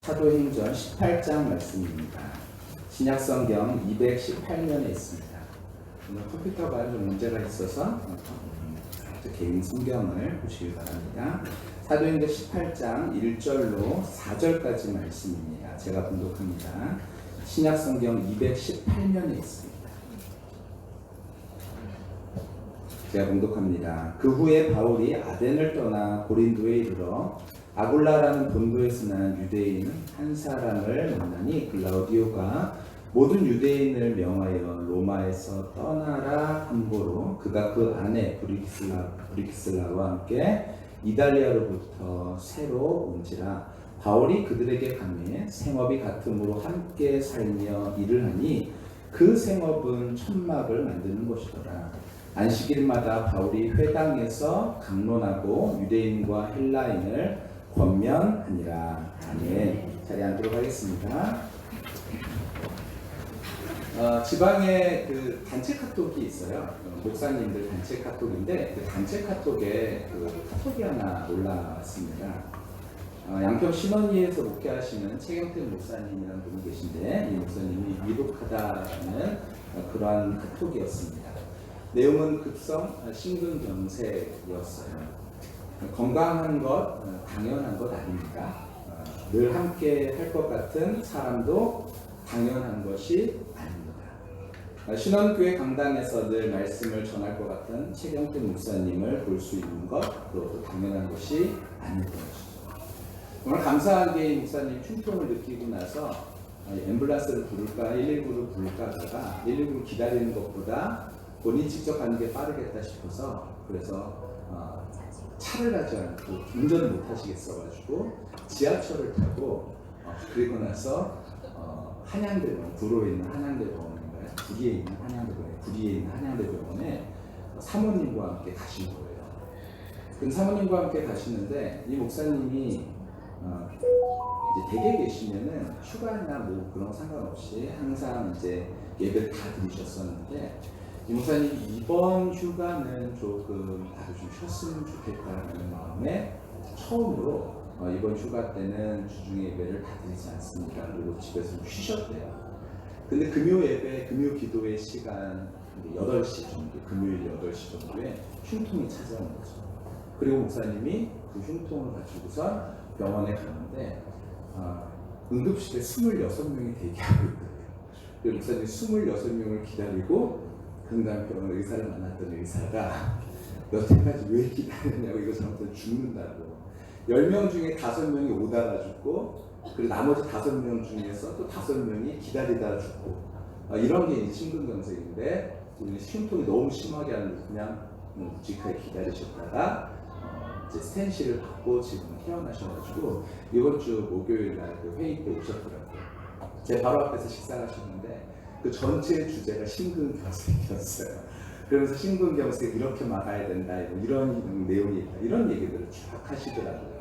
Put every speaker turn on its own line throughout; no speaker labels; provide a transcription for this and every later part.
사도행전 18장 말씀입니다. 신약성경 218면에 있습니다. 오늘 컴퓨터가 좀 문제가 있어서 개인 성경을 보시기 바랍니다. 사도행전 18장 1절로 4절까지 말씀입니다. 제가 봉독합니다. 신약성경 218면에 있습니다. 제가 봉독합니다. 그 후에 바울이 아덴을 떠나 고린도에 이르러 아굴라라는 본도에서 난 유대인 한 사람을 만나니 글라우디오가 모든 유대인을 명하여 로마에서 떠나라 함고로 그가 그 아내 브리기슬라와 함께 이달리아로부터 새로 온지라. 바울이 그들에게 가매 생업이 같음으로 함께 살며 일을 하니 그 생업은 천막을 만드는 것이더라. 안식일마다 바울이 회당에서 강론하고 유대인과 헬라인을 권면하니라. 아멘. 자리에 앉도록 하겠습니다. 지방에 그 단체 카톡이 있어요. 목사님들 단체 카톡인데 그 단체 카톡에 카톡이 하나 올라왔습니다. 양평 신원리에서 목회하시는 최경태 목사님이라는 분이 계신데 이 목사님이 위독하다는 그러한 카톡이었습니다. 내용은 급성 심근경색이었어요. 건강한 것 당연한 것 아닙니까? 늘 함께 할 것 같은 사람도 당연한 것이 아닙니다. 신원교회 강당에서 늘 말씀을 전할 것 같은 최경태 목사님을 볼 수 있는 것 그것도 당연한 것이 아닌 것이죠. 오늘 감사한 게 목사님 충통을 느끼고 나서 앰뷸런스를 부를까 119를 부를까 하다가 119를 기다리는 것보다 본인이 직접 가는 게 빠르겠다 싶어서 그래서 차를 가지 않고 운전을 못 하시겠어가지고 지하철을 타고 그리고 나서 한양대병원, 구로에 있는 한양대병원인가요? 구리에 있는 한양대병원에 사모님과 함께 가신 거예요. 그 사모님과 함께 가시는데 이 목사님이 이제 댁에 계시면은 휴가나 뭐 그런 상관없이 항상 이제 예배를 다 드리셨었는데 이 목사님 이번 휴가는 조금 다들 좀 쉬었으면 좋겠다는 마음에 처음으로 이번 휴가 때는 주중 예배를 다 드리지 않습니다. 그리고 집에서 좀 쉬셨대요. 근데 금요 예배, 금요 기도의 시간 8시 정도, 금요일 8시 정도에 흉통이 찾아온 거죠. 그리고 목사님이 그 흉통을 가지고서 병원에 가는데 응급실에 26명이 대기하고 있더라고요. 그리고 목사님이 26명을 기다리고 금강병원 의사를 만났던 의사가 여태까지 왜 기다렸냐고 이거 잘못하면 죽는다고 10명 중에 5명이 오다가 죽고 그리고 나머지 5명 중에서 또 5명이 기다리다가 죽고 이런 게 이제 심근경색인데 우리 흉통이 너무 심하게 하는데 그냥 묵직하게 기다리셨다가 이제 스텐실을 받고 지금 퇴원하셔가지고 이번 주 목요일 날 그 회의 때 오셨더라고요. 제 바로 앞에서 식사하셨는데 그 전체 주제가 심근경색이었어요. 그러면서 심근경색 이렇게 막아야 된다, 이런 내용이 있다, 이런 얘기들을 쭉 하시더라고요.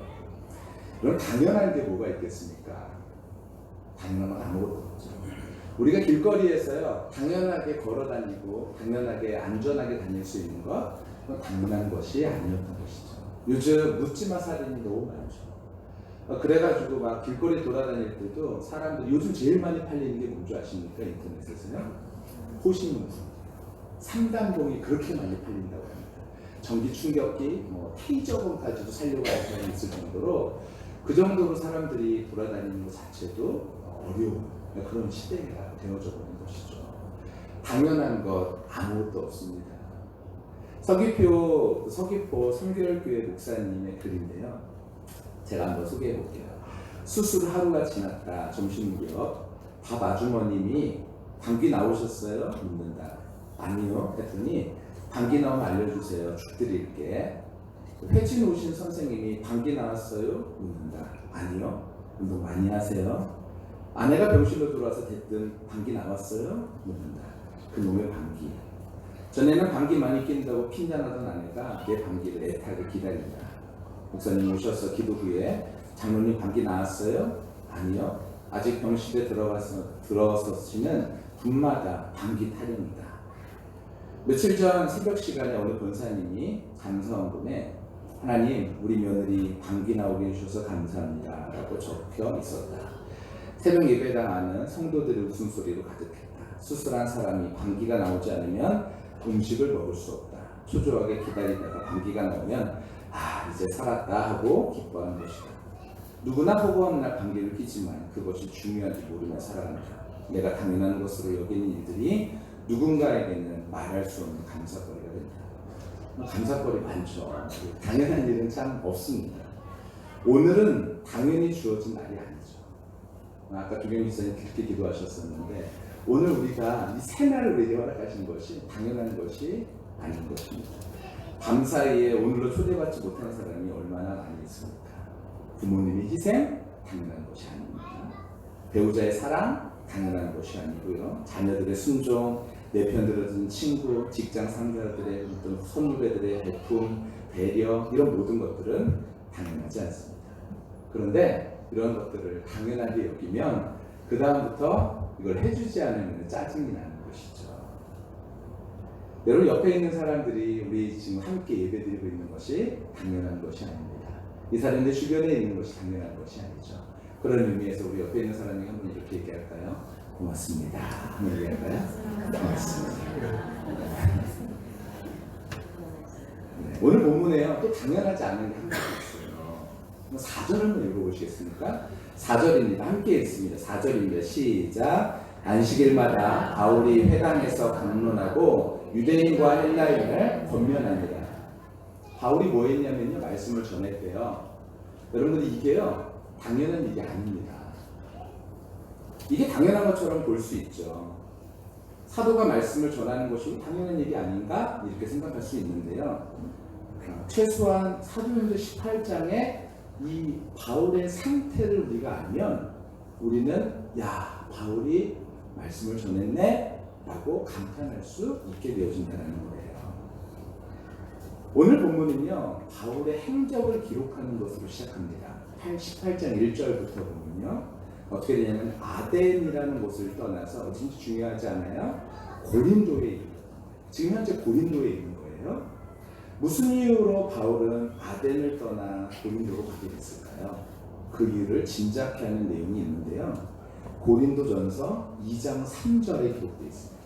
그럼 당연한 게 뭐가 있겠습니까? 당연한 건 아무것도 없죠. 우리가 길거리에서요, 당연하게 걸어다니고 당연하게 안전하게 다닐 수 있는 것, 그건 당연한 것이 아니었던 것이죠. 요즘 묻지마 살인이 너무 많죠. 그래가지고 막 길거리 돌아다닐 때도 사람들 요즘 제일 많이 팔리는 게 뭔지 아십니까? 인터넷에서요? 호신용품, 삼단봉이 그렇게 많이 팔린다고 합니다. 전기 충격기, 테이저건까지도 살려고 하는 사람이 있을 정도로 그 정도로 사람들이 돌아다니는 것 자체도 어려운 그런 시대가 되어져 버린 것이죠. 당연한 것 아무것도 없습니다. 서귀포 성결교회 목사님의 글인데요. 제가 한번 소개해 볼게요. 수술 하루가 지났다. 점심무렵 밥 아주머님이 방귀 나오셨어요? 묻는다. 아니요. 했더니 방귀 나오면 알려주세요. 죽 드릴게. 회진 오신 선생님이 방귀 나왔어요? 묻는다. 아니요. 운동 많이 하세요. 아내가 병실로 들어와서 대뜸 방귀 나왔어요? 묻는다. 그놈의 방귀. 전에는 방귀 많이 낀다고 핀잔하던 아내가 내 방귀를 애타게 기다린다. 목사님 오셔서 기도 후에 장로님 방귀 나왔어요? 아니요. 아직 병실에 들어서시는 분마다 방귀 타령이다. 며칠 전 새벽 시간에 어느 권사님이 감사원금에 하나님 우리 며느리 방귀 나오게 해주셔서 감사합니다 라고 적혀 있었다. 새벽 예배당 안은 성도들의 웃음소리로 가득했다. 수술한 사람이 방귀가 나오지 않으면 음식을 먹을 수 없다. 초조하게 기다리다가 방귀가 나오면 이제 살았다 하고 기뻐하는 것이다. 누구나 허구한 날 방귀를 뀌지만 그것이 중요한지 모르며 살아간다. 내가 당연한 것으로 여기는 일들이 누군가에게는 말할 수 없는 감사거리가 된다. 감사거리 많죠. 당연한 일은 참 없습니다. 오늘은 당연히 주어진 날이 아니죠. 아까 조경 기사님 그렇게 기도하셨었는데 오늘 우리가 이 새날을 우리에게 허락하신 것이 당연한 것이 아닌 것입니다. 밤 사이에 오늘로 초대받지 못한 사람이 얼마나 많이 있습니까? 부모님의 희생 당연한 것이 아닙니다. 배우자의 사랑 당연한 것이 아니고요. 자녀들의 순종, 내 편 들어준 친구, 직장 상사들의 어떤 선후배들의 베품, 배려 이런 모든 것들은 당연하지 않습니다. 그런데 이런 것들을 당연하게 여기면 그 다음부터 이걸 해주지 않으면 짜증이 나는 것이죠. 여러분 옆에 있는 사람들이 우리 지금 함께 예배드리고 있는 것이 당연한 것이 아닙니다. 이 사람들 주변에 있는 것이 당연한 것이 아니죠. 그런 의미에서 우리 옆에 있는 사람이 한번 이렇게 얘기할까요? 고맙습니다. 한번 얘기할까요? 고맙습니다. 네, 오늘 본문에요. 또 당연하지 않은 게 한 가지 있어요. 4절 한번 읽어보시겠습니까? 4절입니다. 함께 읽습니다. 4절입니다. 시작. 안식일마다 바울이 회당에서 강론하고 유대인과 헬라인을 권면합니다. 바울이 뭐 했냐면요. 말씀을 전했대요. 여러분들 이게요. 당연한 일이 아닙니다. 이게 당연한 것처럼 볼 수 있죠. 사도가 말씀을 전하는 것이 당연한 일이 아닌가? 이렇게 생각할 수 있는데요. 최소한 사도행전 18장에 이 바울의 상태를 우리가 알면 우리는 바울이 말씀을 전했네 라고 감탄할 수 있게 되어진다는 거예요. 오늘 본문은요. 바울의 행적을 기록하는 것으로 시작합니다. 18장 1절부터 보면요. 어떻게 되냐면 아덴이라는 곳을 떠나서 어딘지 중요하지 않아요? 고린도에 있는 지금 현재 고린도에 있는 거예요. 무슨 이유로 바울은 아덴을 떠나 고린도로 가게 됐을까요? 그 이유를 짐작케 하는 내용이 있는데요. 고린도전서 2장 3절에 기록되어 있습니다.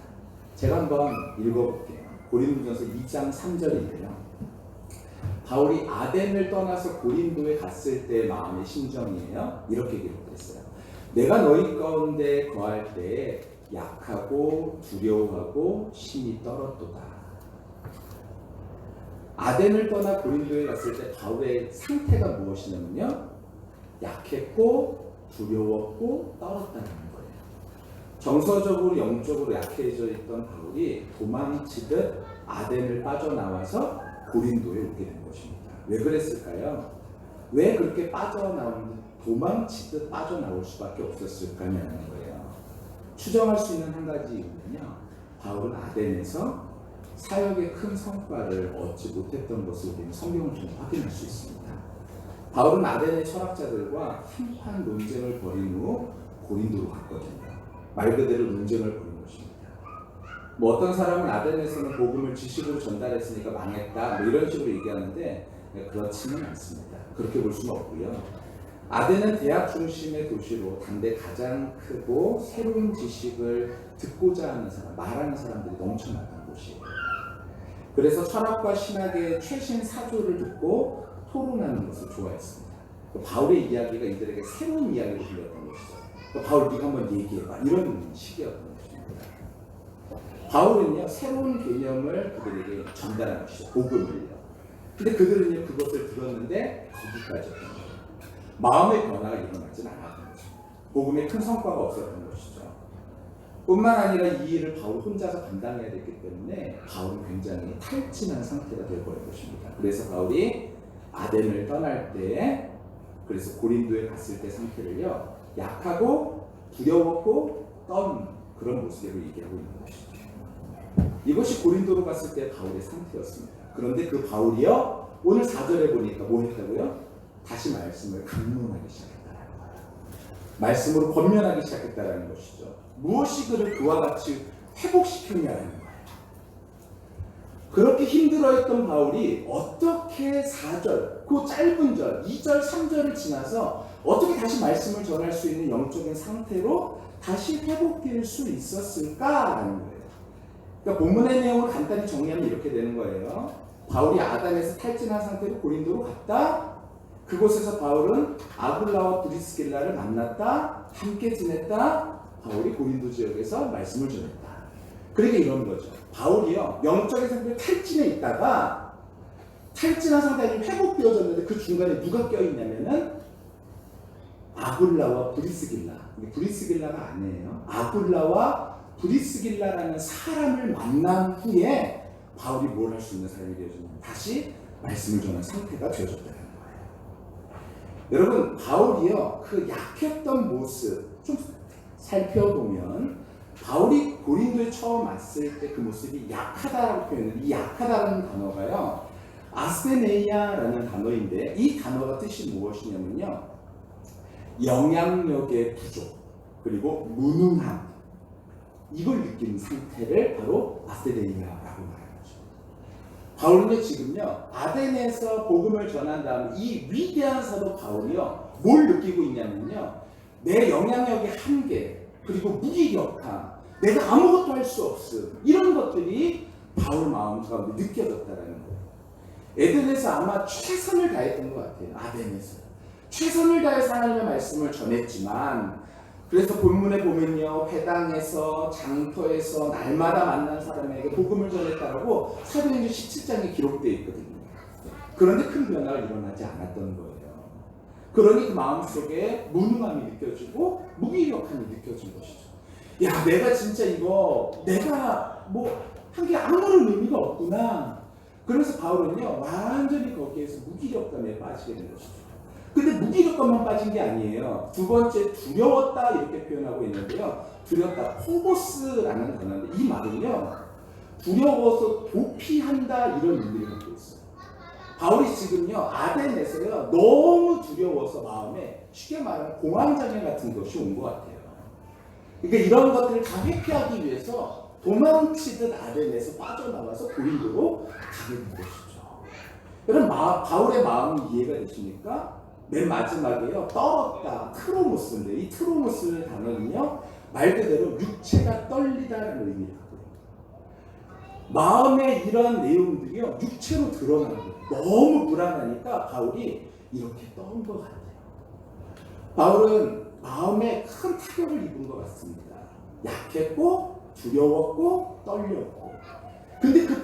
제가 한번 읽어볼게요. 고린도전서 2장 3절인데요. 바울이 아덴을 떠나서 고린도에 갔을 때의 마음의 심정이에요. 이렇게 기록됐어요. 내가 너희 가운데 거할 때에 약하고 두려워하고 심히 떨었도다. 아덴을 떠나 고린도에 갔을 때 바울의 상태가 무엇이냐면요. 약했고 두려웠고 떨었다는 거예요. 정서적으로 영적으로 약해져 있던 바울이 도망치듯 아덴을 빠져나와서 고린도에 오게 된 것입니다. 왜 그랬을까요? 왜 그렇게 도망치듯 빠져나올 수밖에 없었을까냐는 거예요. 추정할 수 있는 한 가지 이유는요. 바울은 아덴에서 사역의 큰 성과를 얻지 못했던 것을 우리는 성경을 통해 확인할 수 있습니다. 바울은 아덴의 철학자들과 한판 논쟁을 벌인 후 고린도로 갔거든요. 말 그대로 논쟁을 벌인 것입니다. 어떤 사람은 아덴에서는 복음을 지식으로 전달했으니까 망했다 이런 식으로 얘기하는데 그렇지는 않습니다. 그렇게 볼 수는 없고요. 아덴은 대학 중심의 도시로 당대 가장 크고 새로운 지식을 듣고자 하는 사람, 말하는 사람들이 넘쳐났던 곳이에요. 그래서 철학과 신학의 최신 사조를 듣고 토론하는 것을 좋아했습니다. 바울의 이야기가 이들에게 새로운 이야기를 들렸던 것이죠. 바울 네가 한번 얘기해봐 이런 식이었던 것입니다. 바울은요 새로운 개념을 그들에게 전달한 것이죠. 복음을요. 근데 그들은 그것을 들었는데 거기까지였던 거예요. 마음의 변화가 일어나진 않았던 것입니다. 복음에 큰 성과가 없었던 것이죠. 뿐만 아니라 이 일을 바울 혼자서 감당해야 됐기 때문에 바울은 굉장히 탈진한 상태가 되어버린 것입니다. 그래서 바울이 아덴을 떠날 때에 그래서 고린도에 갔을 때 상태를요 약하고 두려웠고 떤 그런 모습으로 얘기하고 있는 것이죠. 이것이 고린도로 갔을 때 바울의 상태였습니다. 그런데 그 바울이요 오늘 4절에 보니까 뭐 했다고요? 다시 말씀을 강론하기 시작했다는 거예요. 말씀으로 권면하기 시작했다는 것이죠. 무엇이 그를 그와 같이 회복시켰냐는 거예요. 그렇게 힘들어했던 바울이 어떻게 4절, 그 짧은 절, 2절, 3절을 지나서 어떻게 다시 말씀을 전할 수 있는 영적인 상태로 다시 회복될 수 있었을까라는 거예요. 그러니까 본문의 내용을 간단히 정리하면 이렇게 되는 거예요. 바울이 아담에서 탈진한 상태로 고린도로 갔다. 그곳에서 바울은 아굴라와 브리스길라를 만났다. 함께 지냈다. 바울이 고린도 지역에서 말씀을 전했다. 그러니까 이런 거죠. 바울이요, 영적인 상태로 탈진해 있다가 탈진한 상태가 회복되어졌는데 그 중간에 누가 껴있냐면은 아굴라와 브리스길라. 브리스길라가 아니에요. 아굴라와 브리스길라라는 사람을 만난 후에 바울이 뭘 할 수 있는 사람이 되어졌냐면 다시 말씀을 전한 상태가 되어졌다는 거예요. 여러분, 바울이요, 그 약했던 모습 좀 살펴보면 바울이 고린도에 처음 왔을 때 그 모습이 약하다라고 표현해요. 이 약하다라는 단어가요, 아스테네이아라는 단어인데 이 단어가 뜻이 무엇이냐면요, 영향력의 부족 그리고 무능함, 이걸 느끼는 상태를 바로 아스테네이아라고 말하는 거죠. 바울은 지금요, 아덴에서 복음을 전한 다음 이 위대한 사도 바울이요, 뭘 느끼고 있냐면요, 내 영향력의 한계 그리고 무기력함, 내가 아무것도 할 수 없음, 이런 것들이 바울 마음 가운데 느껴졌다라는 거예요. 에덴에서 아마 최선을 다했던 것 같아요. 아덴에서 최선을 다해서 하나님의 말씀을 전했지만, 그래서 본문에 보면요, 회당에서 장터에서 날마다 만난 사람에게 복음을 전했다라고 사도행전 17장에 기록되어 있거든요. 그런데 큰 변화가 일어나지 않았던 거예요. 그러니 그 마음속에 무능함이 느껴지고 무기력함이 느껴진 것이죠. 야, 내가 진짜 이거 내가 뭐 한 게 아무런 의미가 없구나. 그래서 바울은요, 완전히 거기에서 무기력감에 빠지게 된 것이죠. 근데 무기력감만 빠진 게 아니에요. 두 번째, 두려웠다 이렇게 표현하고 있는데요, 두렵다, 포보스라는 단어인데 이 말은요, 두려워서 도피한다 이런 의미를 갖고 있어요. 바울이 지금요, 아덴에서요, 너무 두려워서 마음에 쉽게 말하면 공황장애 같은 것이 온 것 같아요. 그러니까 이런 것들을 다 회피하기 위해서 도망치듯 아덴에서 빠져나와서 고린도로 가게 된 것이죠. 여러분, 바울의 마음이 이해가 되십니까? 맨 마지막에요, 떨었다, 트로모스인데 이 트로모스의 단어는요, 말 그대로 육체가 떨리다라는 의미를 갖고 있습니다. 마음의 이런 내용들이요, 육체로 드러나는 거예요. 너무 불안하니까 바울이 이렇게 떠온 것 같아요. 바울은 마음에 큰 타격을 입은 것 같습니다. 약했고 두려웠고 떨렸고. 근데 그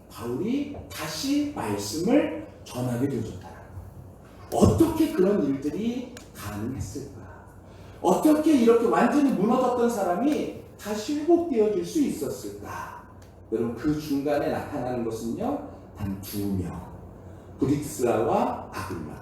바울이 다시 말씀을 전하게 되어졌다. 어떻게 그런 일들이 가능했을까? 어떻게 이렇게 완전히 무너졌던 사람이 다시 회복되어질 수 있었을까? 여러분, 그 중간에 나타나는 것은요, 단 2명. 브릭스라와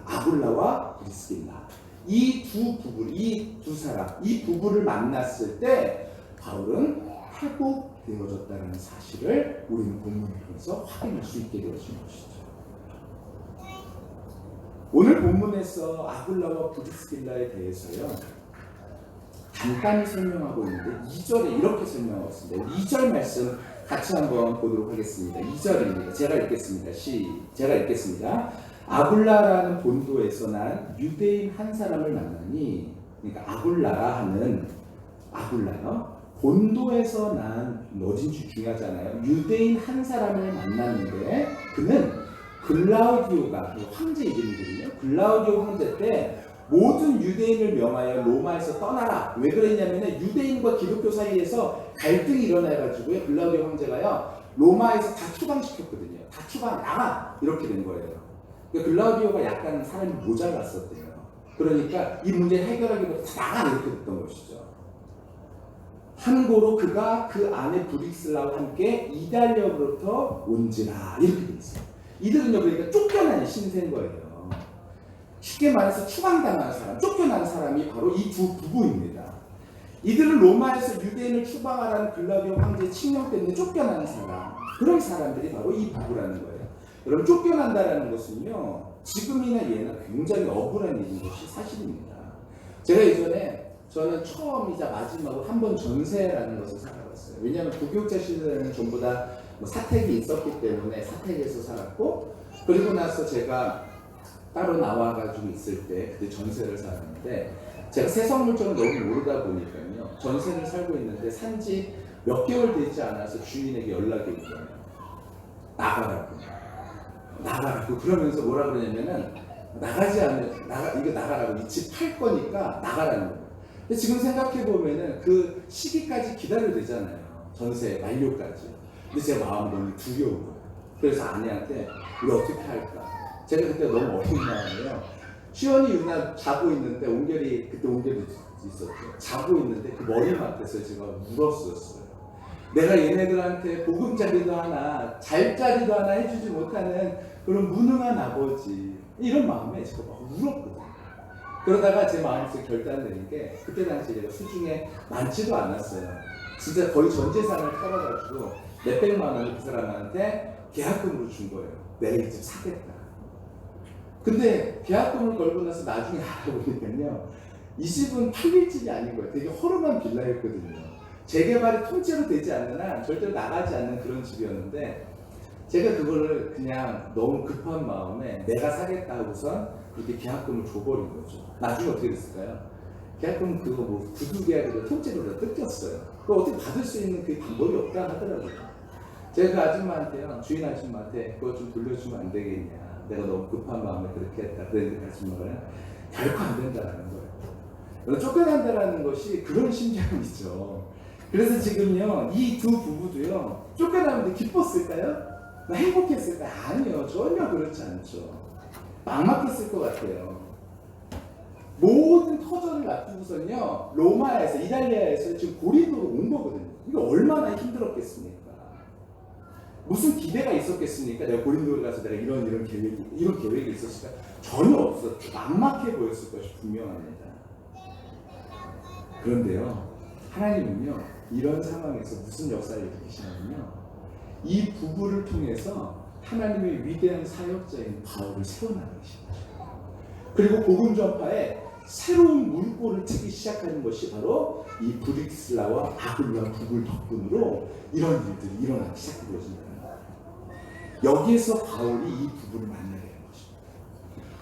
아굴라와 브리스길라. 이 두 부부, 이 두 사람, 이 부부를 만났을 때 바울은 회복되어졌다는 사실을 우리는 본문을 통해서 확인할 수 있게 되어진 것이죠. 오늘 본문에서 아굴라와 브리스길라에 대해서요, 간단히 설명하고 있는데 2절에 이렇게 설명하고 있습니다. 2절 말씀 같이 한번 보도록 하겠습니다. 2절입니다. 제가 읽겠습니다. 아굴라라는 본도에서 난 유대인 한 사람을 만나니, 그러니까 아굴라요. 본도에서 난 어딘지 중요하잖아요. 유대인 한 사람을 만났는데 그는 글라우디오가 황제 이름이거든요. 글라우디오 황제 때 모든 유대인을 명하여 로마에서 떠나라. 왜 그랬냐면 유대인과 기독교 사이에서 갈등이 일어나가지고요, 글라우디오 황제가요, 로마에서 다 추방시켰거든요. 다 추방, 나가! 이렇게 된 거예요. 그러니까 글라우디오가 약간 사람이 모자랐었대요. 그러니까 이 문제를 해결하기 위해서 다 나가! 이렇게 됐던 것이죠. 한고로 그가 그 아내 브릭슬라와 함께 이달리아로부터 온지라, 이렇게 돼 있어요. 이들은요, 그러니까 쫓겨난 신세인 거예요. 쉽게 말해서 추방당한 사람, 쫓겨난 사람이 바로 이 두 부부입니다. 이들은 로마에서 유대인을 추방하라는 글라우디오 황제의 칙령 때문에 쫓겨나는 사람, 그런 사람들이 바로 이 부부라는 거예요. 여러분, 쫓겨난다라는 것은요, 지금이나 예나 굉장히 억울한 일인 것이 사실입니다. 제가 예전에 저는 처음이자 마지막으로 한 번 전세라는 것을 살아봤어요. 왜냐하면 부교육자 시대는 전부 다 뭐 사택이 있었기 때문에 사택에서 살았고, 그리고 나서 제가 따로 나와가지고 있을 때 그때 전세를 살았는데, 제가 세상 물정을 너무 모르다 보니까요, 전세를 살고 있는데 산지 몇 개월 되지 않아서 주인에게 연락이 온 거예요. 나가라고 그러면서 뭐라 그러냐면은, 나가지 않으면 이거 나가라고, 이 집 팔 거니까 나가라는 거예요. 근데 지금 생각해 보면은 그 시기까지 기다려야 되잖아요, 전세 만료까지. 근데 제 마음이 너무 두려운 거예요. 그래서 아내한테 우리 어떻게 할까? 제가 그때 너무 어린 마음이에요. 시원이 유나 자고 있는데, 그때 옹결이 있었죠. 자고 있는데 그 머리맡에서 제가 울었었어요. 내가 얘네들한테 보금자리도 하나, 잘자리도 하나 해주지 못하는 그런 무능한 아버지, 이런 마음에 제가 막 울었거든요. 그러다가 제 마음속에 결단 내린 게, 그때 당시에 제가 수중에 많지도 않았어요. 진짜 거의 전 재산을 털어가지고 몇백만 원을 그 사람한테 계약금으로 준 거예요. 내가 이 집 사겠다. 근데 계약금을 걸고 나서 나중에 알아보니까요, 이 집은 팔릴 집이 아닌 거예요. 되게 허름한 빌라였거든요. 재개발이 통째로 되지 않는 한 절대로 나가지 않는 그런 집이었는데, 제가 그거를 그냥 너무 급한 마음에 내가 사겠다 하고선 그렇게 계약금을 줘버린 거죠. 나중에 어떻게 됐을까요? 계약금 그거 뭐 구두 계약으로 통째로 다 뜯겼어요. 그거 어떻게 받을 수 있는 그 방법이 없다 하더라고요. 제가 그 아줌마한테요, 주인 아줌마한테 그거 좀 돌려주면 안 되겠냐, 내가 너무 급한 마음에 그렇게 했다 그랬는데, 그 아줌마가 결코 안 된다라는 거예요. 쫓겨난다라는 것이 그런 심정이죠. 그래서 지금요, 이 두 부부도요, 쫓겨나는데 기뻤을까요? 행복했을까요? 아니요, 전혀 그렇지 않죠. 막막했을 것 같아요. 모든 터전을 놔두고서는요, 로마에서, 이탈리아에서 지금 고린도로 온 거거든요. 이게 얼마나 힘들었겠습니까? 무슨 기대가 있었겠습니까? 내가 고린도에 가서 내가 이런 계획이 있었을까? 전혀 없었죠. 막막해 보였을 것이 분명합니다. 그런데요, 하나님은요, 이런 상황에서 무슨 역사를 일으키시냐면요, 이 부부를 통해서 하나님의 위대한 사역자인 바울을 세워나가십니다. 그리고 복음 전파에 새로운 물꼬를 트기 시작하는 것이 바로 이 브릭슬라와 아굴라 부부 덕분으로 이런 일들이 일어나기 시작되어집니다. 여기에서 바울이 이 부부를 만나게 된 것입니다.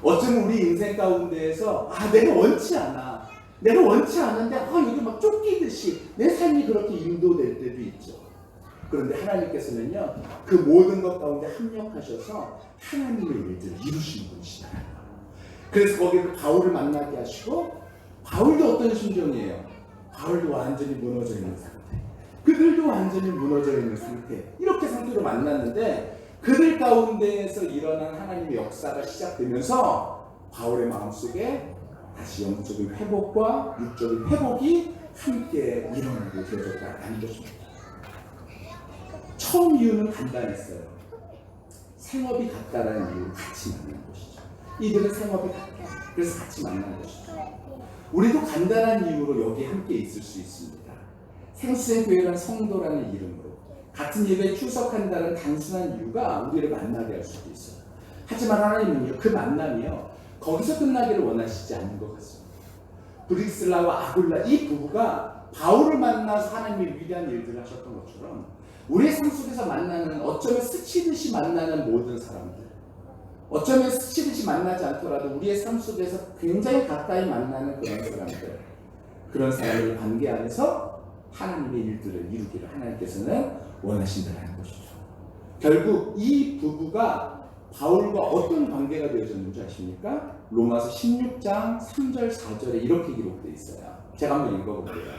어쩌면 우리 인생 가운데에서 내가 원치 않은데 여기 막 쫓기듯이 내 삶이 그렇게 인도될 때도 있죠. 그런데 하나님께서는요, 그 모든 것 가운데 합력하셔서 하나님의 일들을 이루시는 분이시다. 그래서 거기서 바울을 만나게 하시고, 바울도 어떤 심정이에요? 바울도 완전히 무너져 있는 상태, 그들도 완전히 무너져 있는 상태, 이렇게 상태로 만났는데, 그들 가운데에서 일어난 하나님의 역사가 시작되면서 바울의 마음속에 다시 영적인 회복과 육적인 회복이 함께 일어나게 되어졌다는 것입니다. 처음 이유는 간단했어요. 생업이 같다라는 이유로 같이 만난 것이죠. 이들은 생업이 같다. 그래서 같이 만난 것이죠. 우리도 간단한 이유로 여기 함께 있을 수 있습니다. 생수생교회라는 성도라는 이름으로 같은 예배에 출석한다는 단순한 이유가 우리를 만나게 할 수도 있어요. 하지만 하나님은요, 그 만남이요, 거기서 끝나기를 원하시지 않는 것 같습니다. 브릭슬라와 아굴라 이 부부가 바울을 만나서 하나님의 위대한 일들을 하셨던 것처럼, 우리의 삶 속에서 만나는, 어쩌면 스치듯이 만나는 모든 사람들, 어쩌면 스치듯이 만나지 않더라도 우리의 삶 속에서 굉장히 가까이 만나는 그런 사람들 관계 안에서 하나님의 일들을 이루기를 하나님께서는 원하신다는 것이죠. 결국 이 부부가 바울과 어떤 관계가 되어졌는지 아십니까? 로마서 16장 3절 4절에 이렇게 기록되어 있어요. 제가 한번 읽어볼게요.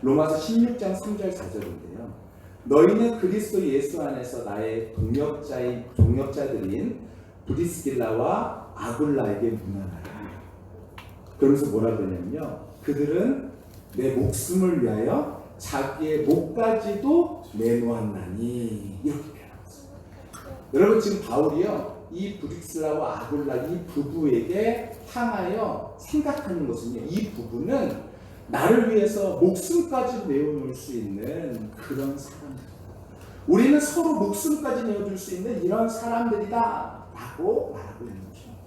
로마서 16장 3절 4절인데요. 너희는 그리스도 예수 안에서 나의 동역자들인 브리스길라와 아굴라에게 문안하라. 그러면서 뭐라 그러냐면요, 그들은 내 목숨을 위하여 자기의 목까지도 내놓았나니, 이렇게 표현했습니다. 여러분, 지금 바울이요, 이 브릭슬라와 아굴라 이 부부에게 향하여 생각하는 것은요, 이 부부는 나를 위해서 목숨까지 내어놓을 수 있는 그런 사람들, 우리는 서로 목숨까지 내어줄 수 있는 이런 사람들이다 라고 말하고 있는 것입니다.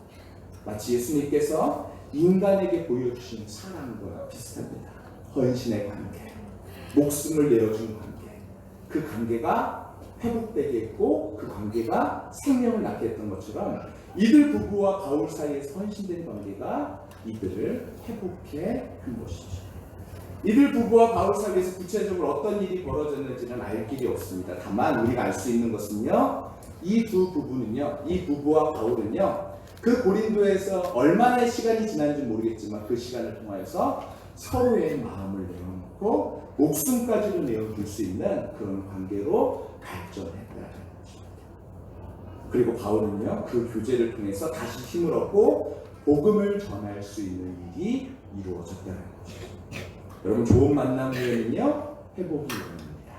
마치 예수님께서 인간에게 보여주신 사랑과 비슷합니다. 헌신의 관계, 목숨을 내어준 관계, 그 관계가 회복되게 했고 그 관계가 생명을 낳게 했던 것처럼 이들 부부와 바울 사이에서 헌신된 관계가 이들을 회복해 한 것이죠. 이들 부부와 바울 사이에서 구체적으로 어떤 일이 벌어졌는지는 알 길이 없습니다. 다만 우리가 알 수 있는 것은요, 이 두 부부는요, 이 부부와 바울은요, 그 고린도에서 얼마나 시간이 지난지 모르겠지만 그 시간을 통하여서 서로의 마음을 내어놓고 목숨까지도 내어줄 수 있는 그런 관계로 발전했다는 것입니다. 그리고 바울은요, 그 교제를 통해서 다시 힘을 얻고 복음을 전할 수 있는 일이 이루어졌다는 것입니다. 여러분, 좋은 만남 후에는요, 회복이 일어납니다.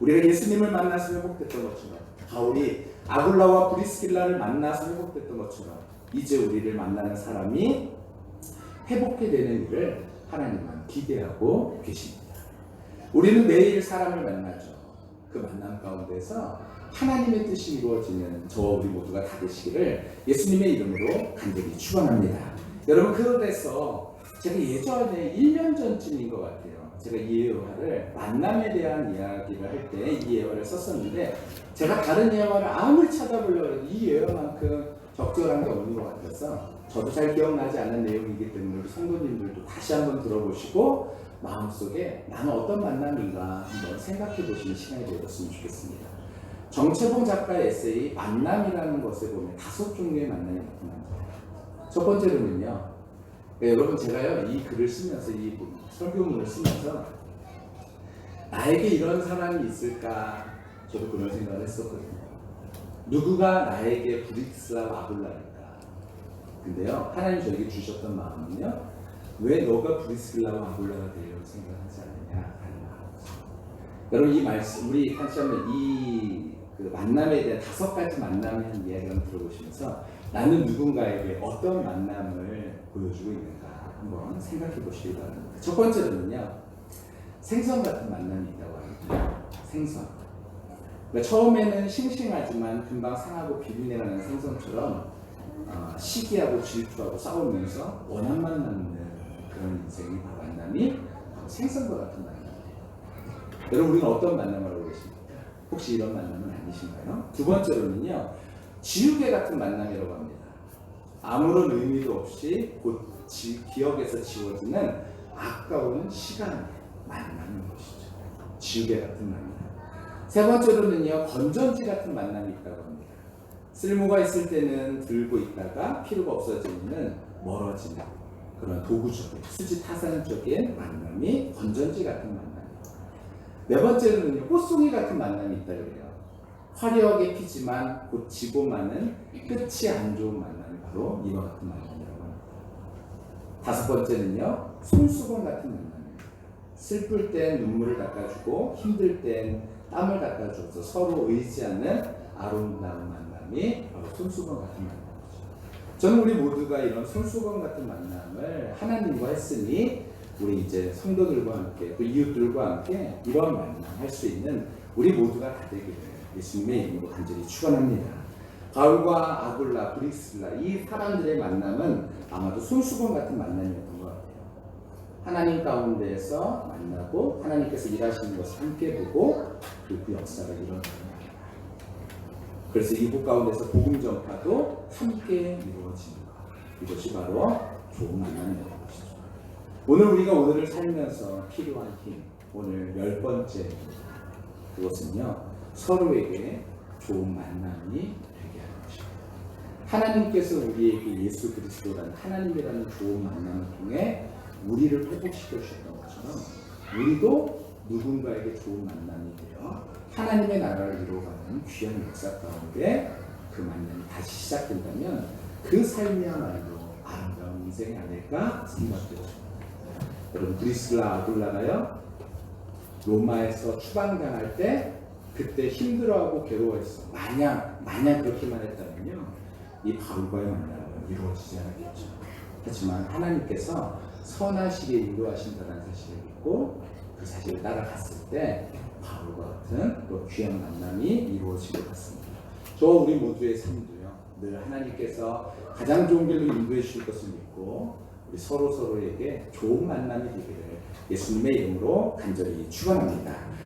우리가 예수님을 만나서 회복됐던 것처럼, 바울이 아굴라와 브리스길라를 만나서 회복됐던 것처럼, 이제 우리를 만나는 사람이 회복해 되는 일을 하나님은 기대하고 계십니다. 우리는 매일 사람을 만나죠. 그 만남 가운데서 하나님의 뜻이 이루어지는 저와 우리 모두가 다 되시기를 예수님의 이름으로 간절히 축원합니다. 여러분, 그래서 제가 예전에 1년 전쯤인 것 같아요. 제가 이 예화를 만남에 대한 이야기를 할 때 이 예화를 썼었는데, 제가 다른 예화를 아무리 찾아보려고 해도 이 예화만큼 적절한 게 없는 것 같아서 저도 잘 기억나지 않는 내용이기 때문에 우리 성도님들도 다시 한번 들어보시고 마음속에 나는 어떤 만남인가 한번 생각해 보시는 시간이 되었으면 좋겠습니다. 정채봉 작가의 에세이 만남이라는 것에 보면 5종류의 만남이 나타납니다. 첫 번째로는요, 여러분, 제가요 이 글을 쓰면서, 이 설교문을 쓰면서 나에게 이런 사람이 있을까, 저도 그런 생각을 했었거든요. 누구가 나에게 브릭스와 아굴라일까? 근데요, 하나님 저에게 주셨던 마음은요, 왜 너가 브리스길라와 아굴라가 되려고 생각하지 않느냐 하는 마음이죠. 여러분, 이 말씀, 우리 다시 한번 그 만남에 대한 5가지 만남에 대한 이야기를 한번 들어보시면서 나는 누군가에게 어떤 만남을 보여주고 있는가 한번 생각해 보시기 바랍니다. 첫 번째로는요, 생선 같은 만남이 있다고 합니다. 생선. 그러니까 처음에는 싱싱하지만 금방 상하고 비린내나는 생선처럼 시기하고 질투하고 싸우면서 원한만 남는 그런 인생이 바로 만남이 생선과 같은 만남이에요. 여러분, 우리는 어떤 만남을 하고 계십니까? 혹시 이런 만남은 아니신가요? 두 번째로는요, 지우개 같은 만남이라고 합니다. 아무런 의미도 없이 곧 기억에서 지워지는 아까운 시간의 만남인 것이죠. 지우개 같은 만남. 세 번째로는요, 건전지 같은 만남이 있다고 합니다. 쓸모가 있을 때는 들고 있다가 필요가 없어지면 멀어지는 그런 도구적인, 수지타산적인 만남이 건전지 같은 만남이에요. 네 번째로는요, 꽃송이 같은 만남이 있다고 해요. 화려하게 피지만 곧 지고 마는 끝이 안 좋은 만남이 바로 이와 같은 만남이라고 합니다. 다섯 번째는요, 손수건 같은 만남이에요. 슬플 땐 눈물을 닦아주고 힘들 땐 땀을 닦아줘서 서로 의지하는 아름다운 만남이 바로 손수건 같은 만남이죠. 저는 우리 모두가 이런 손수건 같은 만남을 하나님과 했으니 우리 이제 성도들과 함께 또 이웃들과 함께 이런 만남 할 수 있는 우리 모두가 다 되기를 예수님의 이름으로 간절히 축원합니다. 바울과 아굴라, 브리스길라 이 사람들의 만남은 아마도 손수건 같은 만남이었던 것 같아요. 하나님 가운데에서 만나고 하나님께서 일하시는 것을 함께 보고 그 역사가 일어납니다. 그래서 이곳 가운데서 복음 전파도 함께 이루어지는 것, 이것이 바로 좋은 만남이라는 것이죠. 오늘 우리가 오늘을 살면서 필요한 힘, 오늘 10번째입니다. 그것은요, 서로에게 좋은 만남이 되게 하는 것입니다. 하나님께서 우리에게 예수 그리스도라는 하나님이라는 좋은 만남을 통해 우리를 회복시켜 주셨던 것처럼 우리도 누군가에게 좋은 만남이 되어 하나님의 나라를 이루어가는 귀한 역사 가운데 그 만남이 다시 시작된다면 그 삶이야말로 아름다운 인생이 아닐까 생각되었습니다. 여러분, 브리스길라 아굴라가요, 로마에서 추방당할 때 그때 힘들어하고 괴로워했어. 만약 그렇게만 했다면요, 이 바울과의 만남은 이루어지지 않았겠죠. 하지만 하나님께서 선하시게 인도하신다는 사실을 믿고 그 사실을 따라갔을 때 바울과 같은 또 귀한 만남이 이루어진 것 같습니다. 저 우리 모두의 삶도요, 늘 하나님께서 가장 좋은 길로 인도해 주실 것을 믿고 우리 서로에게 좋은 만남이 되기를 예수님의 이름으로 간절히 축원합니다.